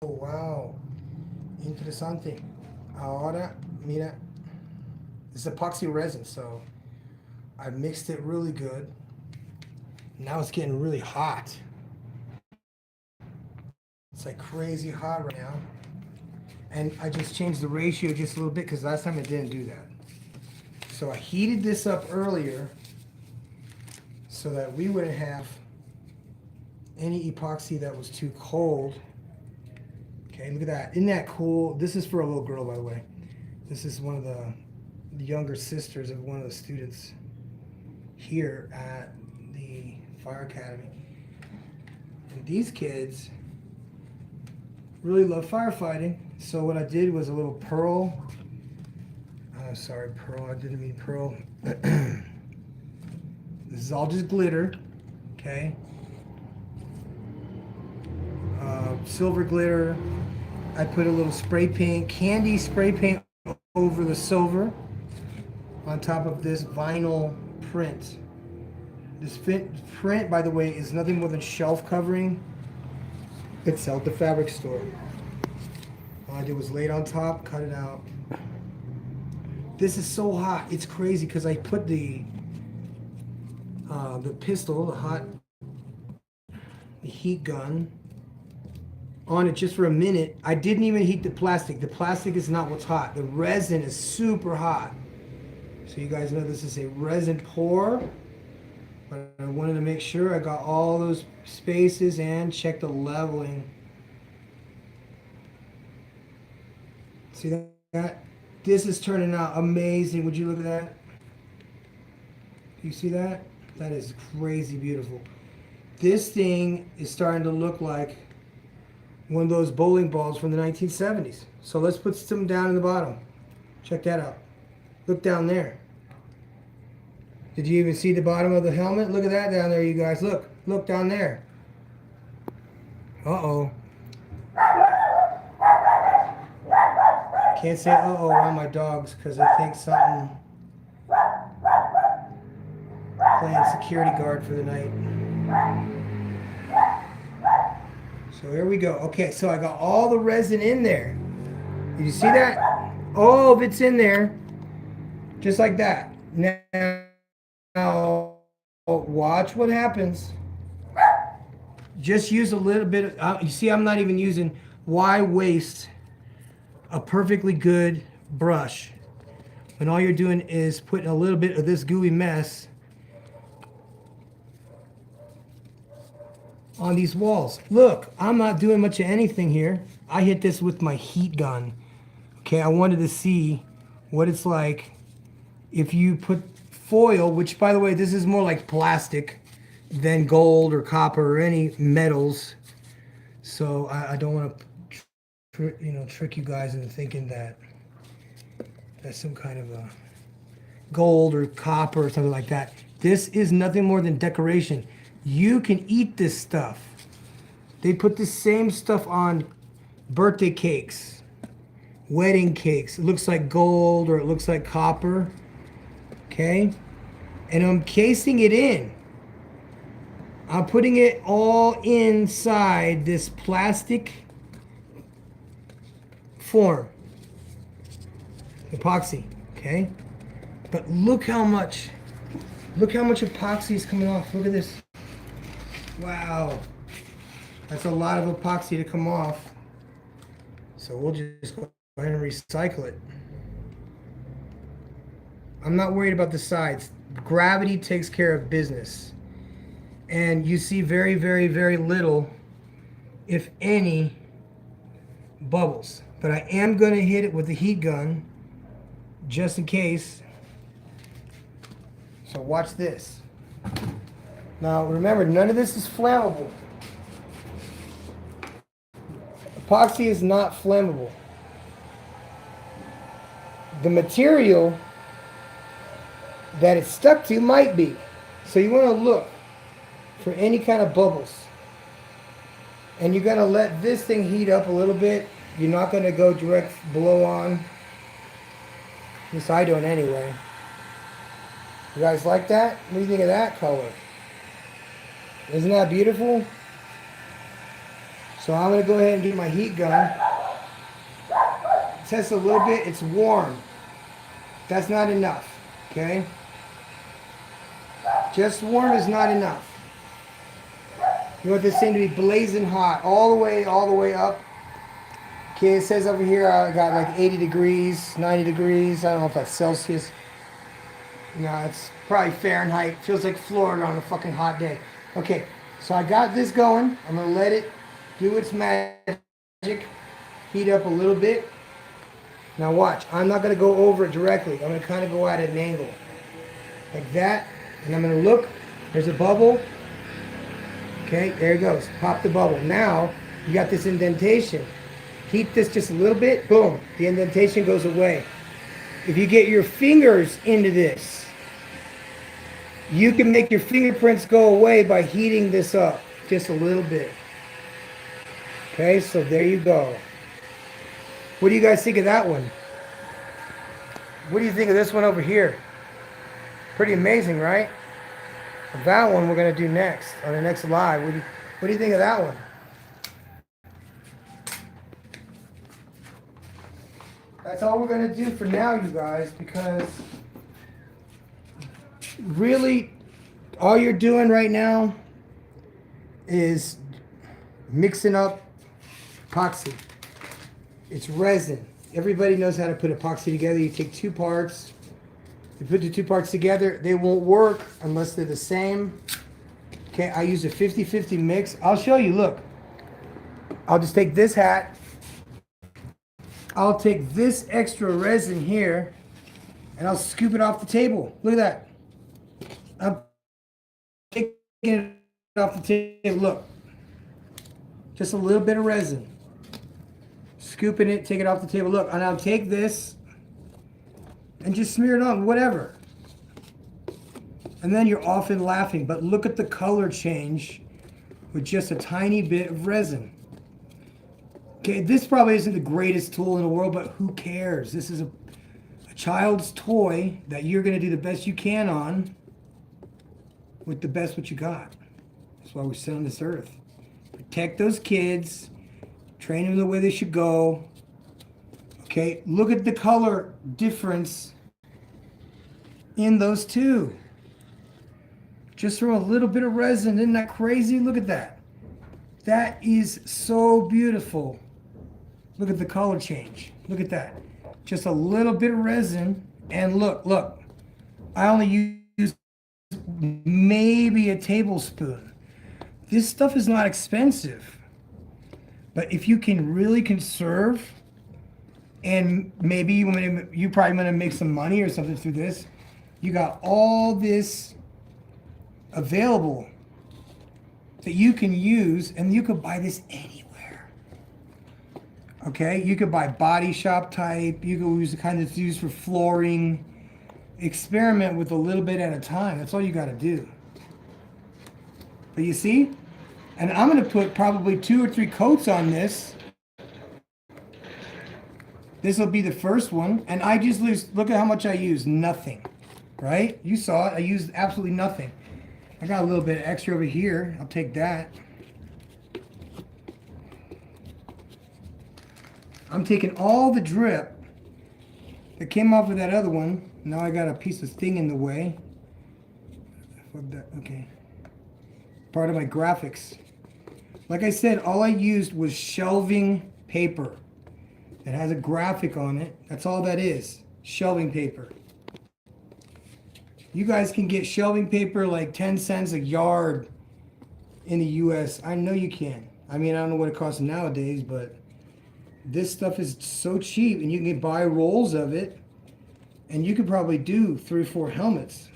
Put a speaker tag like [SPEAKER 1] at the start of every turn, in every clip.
[SPEAKER 1] Wow, interesante. Ahora, mira, it's epoxy resin, so I mixed it really good. Now it's getting really hot. It's like crazy hot right now. And I just changed the ratio just a little bit because last time it didn't do that. So I heated this up earlier so that we wouldn't have any epoxy that was too cold. Okay, look at that. Isn't that cool? This is for a little girl, by the way. This is one of the younger sisters of one of the students here at the fire academy. And these kids really love firefighting. So what I did was a little pearl. Sorry, pearl. I didn't mean pearl. This is all just glitter. Okay. Silver glitter. I put a little spray paint, candy spray paint over the silver on top of this vinyl print. This print, by the way, is nothing more than shelf covering. It's at the fabric store. All I did was lay it on top, cut it out. This is so hot. It's crazy because I put the pistol, the heat gun, on it just for a minute. I didn't even heat the plastic. The plastic is not what's hot. The resin is super hot. So you guys know this is a resin pour. But I wanted to make sure I got all those spaces and check the leveling. See that? This is turning out amazing. Would you look at that? You see that? That is crazy beautiful. This thing is starting to look like one of those bowling balls from the 1970s. So let's put some down in the bottom. Check that out. Look down there. Did you even see the bottom of the helmet? Look at that down there, you guys. Look. Look down there. Uh-oh. Can't say uh-oh around my dogs because I think something playing security guard for the night. So here we go. Okay, so I got all the resin in there. Did you see that? All of it's in there. Just like that. Now, watch what happens. Just use a little bit of, you see I'm not even using, why waste a perfectly good brush when all you're doing is putting a little bit of this gooey mess on these walls. Look, I'm not doing much of anything here. I hit this with my heat gun. Okay, I wanted to see what it's like if you put foil, which by the way, this is more like plastic than gold or copper or any metals. So I don't want to trick you guys into thinking that that's some kind of a gold or copper or something like that. This is nothing more than decoration. You can eat this stuff. They put the same stuff on birthday cakes, wedding cakes. It looks like gold or it looks like copper. Okay? And I'm casing it in. I'm putting it all inside this plastic form. Epoxy. Okay? But look how much epoxy is coming off. Look at this. Wow. That's a lot of epoxy to come off. So we'll just go ahead and recycle it. I'm not worried about the sides. Gravity takes care of business. And you see very, very, very little, if any, bubbles. But I am going to hit it with the heat gun, just in case. So watch this. Now remember, none of this is flammable. Epoxy is not flammable. The material that it's stuck to might be. So you want to look for any kind of bubbles. And you're going to let this thing heat up a little bit. You're not going to go direct blow on. At least I don't anyway. You guys like that? What do you think of that color? Isn't that beautiful? So I'm gonna go ahead and get my heat gun. Test a little bit, it's warm. That's not enough, okay? Just warm is not enough. You want this thing to be blazing hot, all the way up. Okay, it says over here I got like 80 degrees, 90 degrees. I don't know if that's Celsius. No, it's probably Fahrenheit. Feels like Florida on a fucking hot day. Okay, so I got this going. I'm gonna let it do its magic. Heat up a little bit. Now watch, I'm not gonna go over it directly. I'm gonna kind of go at an angle. Like that. And I'm gonna look, there's a bubble. Okay, there it goes. Pop the bubble. Now, you got this indentation. Heat this just a little bit, boom, the indentation goes away. If you get your fingers into this, you can make your fingerprints go away by heating this up just a little bit. Okay, so there you go. What do you guys think of that one? What do you think of this one over here? Pretty amazing, right? That one we're going to do next, on the next live. What do you think of that one? That's all we're going to do for now, you guys, because really all you're doing right now is mixing up epoxy. It's resin. Everybody knows how to put epoxy together. You take two parts. You put the two parts together. They won't work unless they're the same. Okay, I use a 50-50 mix. I'll show you, look. I'll just take this hat. I'll take this extra resin here and I'll scoop it off the table. Look at that. I'm taking it off the table. Look. Just a little bit of resin. Scooping it, take it off the table. Look, and I'll take this and just smear it on, whatever. And then you're off and laughing. But look at the color change with just a tiny bit of resin. Okay, this probably isn't the greatest tool in the world, but who cares? This is a child's toy that you're going to do the best you can on with the best what you got. That's why we're sitting on this earth. Protect those kids. Train them the way they should go. Okay, look at the color difference in those two. Just from a little bit of resin. Isn't that crazy? Look at that. That is so beautiful. Look at the color change. Look at that. Just a little bit of resin. And look. I only use maybe a tablespoon. This stuff is not expensive. But if you can really conserve, and maybe you probably want to make some money or something through this, you got all this available that you can use, and you could buy this anywhere. Okay, you could buy body shop type. You could use the kind that's used for flooring. Experiment with a little bit at a time. That's all you got to do. But you see, and I'm going to put probably 2 or 3 coats on this. This will be the first one, and I just look at how much I use. Nothing, right? You saw it. I used absolutely nothing. I got a little bit extra over here. I'll take that. I'm taking all the drip that came off of that other one. Now I got a piece of thing in the way. Okay. Part of my graphics. Like I said, all I used was shelving paper. It has a graphic on it. That's all that is. Shelving paper. You guys can get shelving paper like 10 cents a yard in the US. I know you can. I mean, I don't know what it costs nowadays, but this stuff is so cheap, and you can buy rolls of it, and you could probably do 3 or 4 helmets.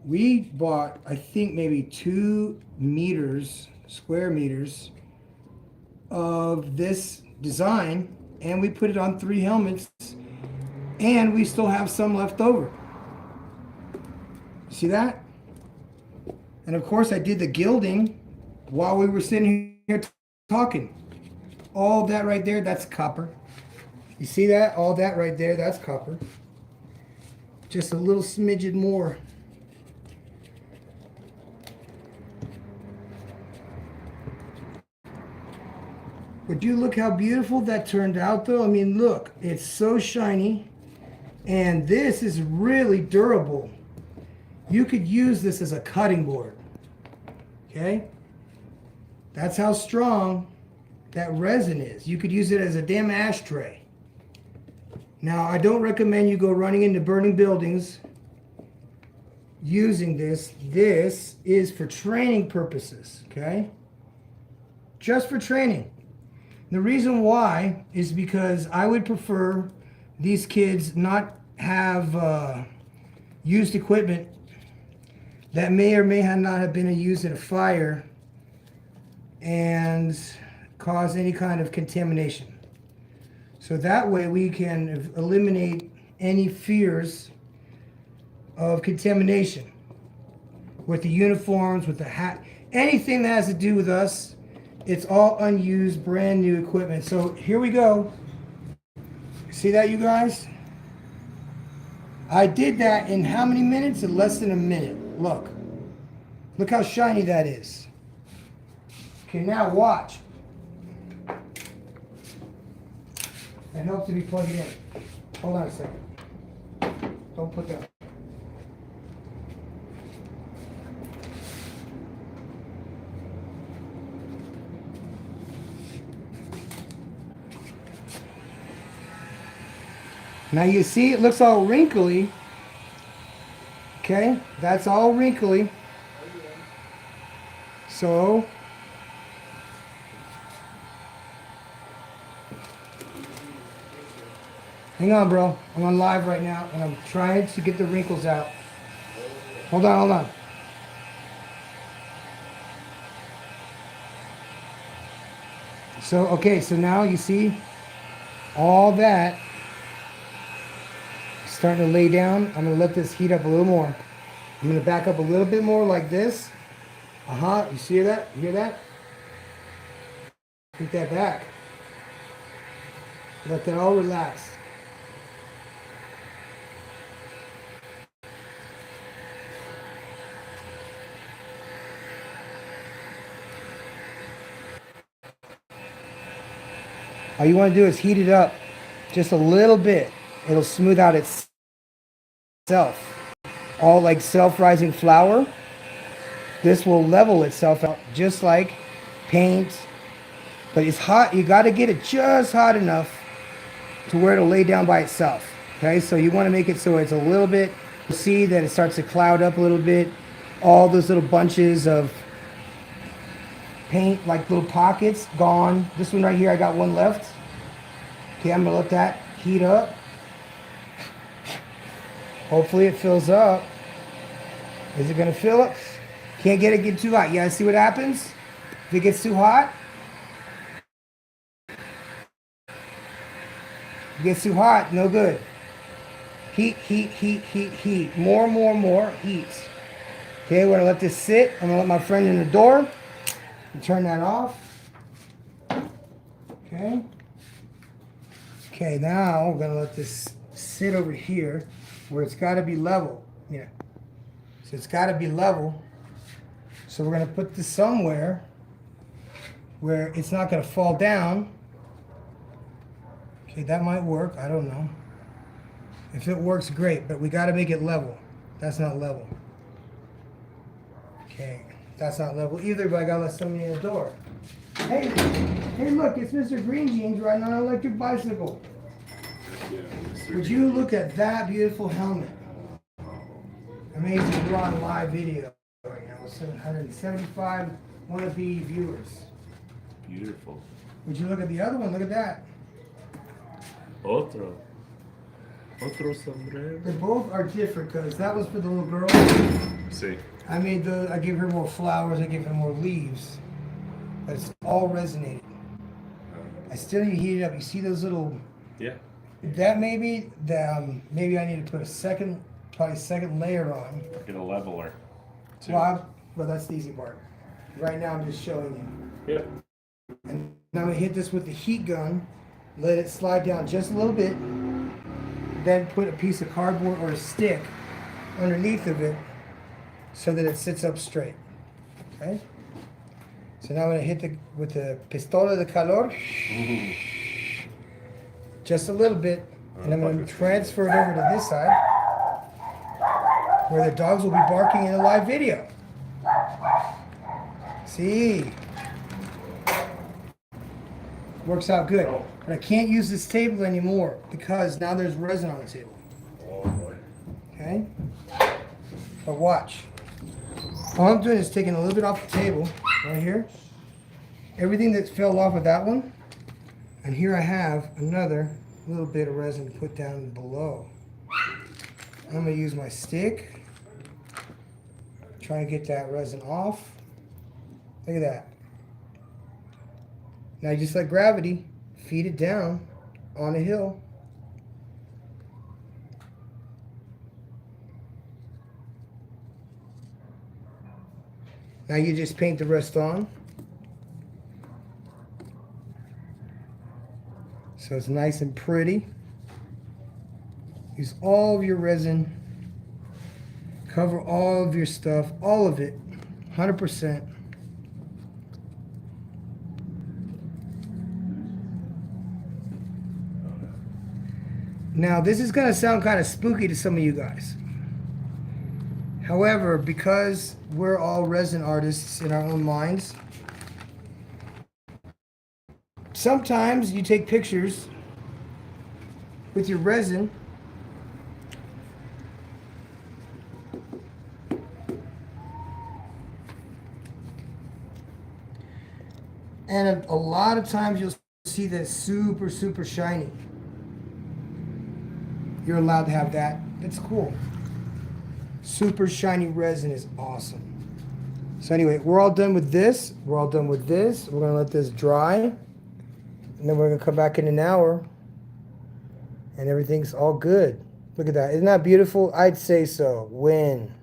[SPEAKER 1] We bought, I think, maybe 2 meters, square meters of this design, and we put it on 3 helmets, and we still have some left over. See that? And of course I did the gilding while we were sitting here talking. All that right there, that's copper. You see that? All that right there, that's copper. Just a little smidgen more. you look how beautiful that turned out though? I mean, look, it's so shiny. And this is really durable. You could use this as a cutting board. Okay? That's how strong that resin is. You could use it as a damn ashtray. Now, I don't recommend you go running into burning buildings using this. This is for training purposes, okay? Just for training. The reason why is because I would prefer these kids not have used equipment that may or may not have been used in a fire and cause any kind of contamination. So that way we can eliminate any fears of contamination with the uniforms, with the hat, anything that has to do with us. It's all unused, brand new equipment. So here we go. See that, you guys? I did that in how many minutes? In less than a minute. Look. Look how shiny that is. Okay, now watch. That helps to be plugged in. Hold on a second. Don't put that. Now you see it looks all wrinkly. Okay, that's all wrinkly. So hang on, bro. I'm on live right now and I'm trying to get the wrinkles out. Hold on, hold on. So, okay, so now you see all that starting to lay down. I'm going to let this heat up a little more. I'm going to back up a little bit more like this. You see that? You hear that? Take that back. Let that all relax. All you want to do is heat it up just a little bit. It'll smooth out itself. All like self-rising flour. This will level itself out just like paint. But it's hot. You got to get it just hot enough to where it'll lay down by itself. Okay, so you want to make it so it's a little bit, you see that it starts to cloud up a little bit. All those little bunches of paint, like little pockets, gone. This one right here, I got one left. Okay, I'm going to let that heat up. Hopefully it fills up. Is it going to fill up? Can't get too hot. You guys see what happens? If it gets too hot, it gets too hot, no good. Heat, heat, heat, heat, heat. More, heat. Okay, we're gonna let this sit. I'm gonna let my friend in the door and turn that off. Okay. Okay, now we're gonna let this sit over here where it's gotta be level. Yeah. So it's gotta be level. So we're going to put this somewhere where it's not going to fall down. Okay, that might work. I don't know. If it works, great, but we got to make it level. That's not level. Okay, that's not level either, but I got to let somebody in the door. Hey, look, it's Mr. Green Jeans riding on an electric bicycle. Yeah, Would you look at that beautiful helmet? Amazing, we're on live video right now with 775 wannabe viewers.
[SPEAKER 2] Beautiful.
[SPEAKER 1] Would you look at the other one? Look at that.
[SPEAKER 2] Otro sombrero.
[SPEAKER 1] They both are different because that was for the little girl.
[SPEAKER 2] See.
[SPEAKER 1] I made I gave her more flowers, I gave her more leaves. But it's all resonated. I still need to heat it up. You see those little...
[SPEAKER 2] Yeah.
[SPEAKER 1] That maybe I need to put probably a second layer on.
[SPEAKER 2] Get a leveler.
[SPEAKER 1] Well, that's the easy part. Right now I'm just showing you.
[SPEAKER 2] Yeah.
[SPEAKER 1] And now I'm going to hit this with the heat gun, let it slide down just a little bit, then put a piece of cardboard or a stick underneath of it so that it sits up straight. Okay? So now I'm gonna hit with the pistola de calor, just a little bit, and I'm gonna transfer it over to this side, where the dogs will be barking in a live video. See, works out good. But I can't use this table anymore because now there's resin on the table.
[SPEAKER 2] Oh boy.
[SPEAKER 1] Okay? But watch. All I'm doing is taking a little bit off the table, right here. Everything that fell off of that one. And here I have another little bit of resin to put down below. I'm going to use my stick. Try to get that resin off. Look at that. Now just like gravity, feed it down on a hill. Now you just paint the rest on. So it's nice and pretty. Use all of your resin. Cover all of your stuff, all of it, 100%. Now this is going to sound kind of spooky to some of you guys. However, because we're all resin artists in our own minds, sometimes you take pictures with your resin and a lot of times you'll see that super shiny. You're allowed to have that. It's cool. Super shiny resin is awesome. So anyway, we're all done with this. We're all done with this. We're gonna let this dry. And then we're gonna come back in an hour. And everything's all good. Look at that. Isn't that beautiful? I'd say so. Win.